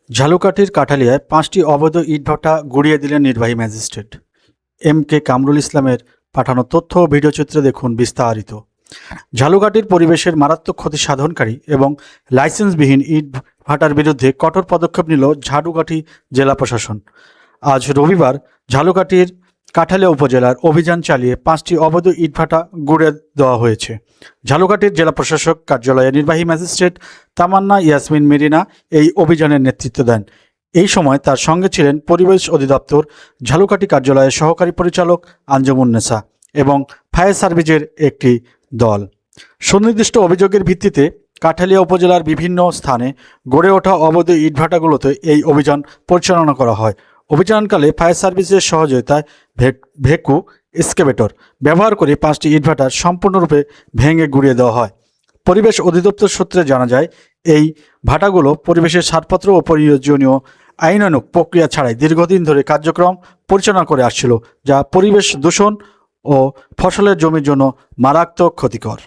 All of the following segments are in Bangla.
ঝালকাঠির কাঠালিয়ায় 5টি অবৈধ ইটভাটা গুড়িয়ে দিলেন নির্বাহী ম্যাজিস্ট্রেট। এম.কে. কামরুল ইসলামের পাঠানো তথ্য ও ভিডিওচিত্রে দেখুন বিস্তারিত। ঝালকাঠির পরিবেশের মারাত্মক ক্ষতি সাধনকারী এবং লাইসেন্সবিহীন ইট ভাটার বিরুদ্ধে কঠোর পদক্ষেপ নিল ঝালকাঠি জেলা প্রশাসন। আজ রবিবার ঝালকাঠির কাঠালিয়া উপজেলার অভিযান চালিয়ে 5টি অবৈধ ইটভাটা গুড়িয়ে দেওয়া হয়েছে। ঝালকাঠির জেলা প্রশাসক কার্যালয়ে নির্বাহী ম্যাজিস্ট্রেট তামান্না ইয়াসমিন মেরিনা এই অভিযানের নেতৃত্ব দেন। এই সময় তার সঙ্গে ছিলেন পরিবেশ অধিদপ্তর ঝালকাঠি কার্যালয়ের সহকারী পরিচালক আঞ্জুমুন্নেসা এবং ফায়ার সার্ভিসের একটি দল। সুনির্দিষ্ট অভিযোগের ভিত্তিতে কাঠালিয়া উপজেলার বিভিন্ন স্থানে গড়ে ওঠা অবৈধ ইটভাটাগুলোতে এই অভিযান পরিচালনা করা হয়। অভিযানকালে ফায়ার সার্ভিসের সহযোগিতায় ভেকু এক্সকেভেটর ব্যবহার করে 5টি ইটভাটার সম্পূর্ণরূপে ভেঙে গুড়িয়ে দেওয়া হয়। পরিবেশ অধিদপ্তর সূত্রে জানা যায়, এই ভাটাগুলো পরিবেশের ছাড়পত্র ও প্রয়োজনীয় আইনানুগ প্রক্রিয়া ছাড়াই দীর্ঘদিন ধরে কার্যক্রম পরিচালনা করে আসছিল, যা পরিবেশ দূষণ ও ফসলের জমির জন্য মারাত্মক ক্ষতিকর।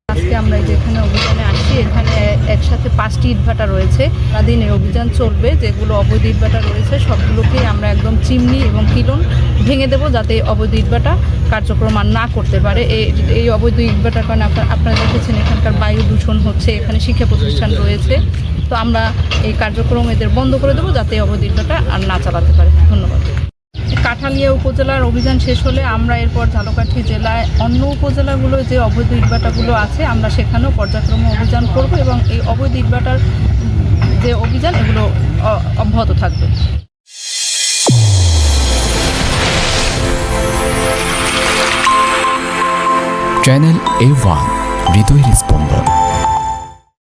আজকে আমরা যেখানে অভিযানে আসছি, এখানে একসাথে 5টি ইটভাটা রয়েছে। সারাদিন এই অভিযান চলবে। যেগুলো অবৈধ ইটভাটা রয়েছে সবগুলোকেই আমরা একদম চিমনি এবং কিলন ভেঙে দেবো, যাতে অবৈধ ইটভাটা কার্যক্রম আর না করতে পারে। এই অবৈধ ইটভাটার কারণে আপনারা দেখেছেন এখানকার বায়ু দূষণ হচ্ছে, এখানে শিক্ষা প্রতিষ্ঠান রয়েছে। তো আমরা এই কার্যক্রম এদের বন্ধ করে দেবো, যাতে অবৈধ ইটভাটা আর না চালাতে পারে। ধন্যবাদ। কাঠালিয়া উপজেলার অভিযান শেষ হলে আমরা এরপর ঝালকাঠি জেলায় অন্য উপজেলাগুলো যে অবৈধ ইটভাটাগুলো আছে আমরা সেখানেও পর্যায়ক্রমে অভিযান করব এবং এই অবৈধ ইটভাটার যে অভিযান এগুলো অব্যাহত থাকবে। চ্যানেল A1 হৃদয়ের স্পন্দন।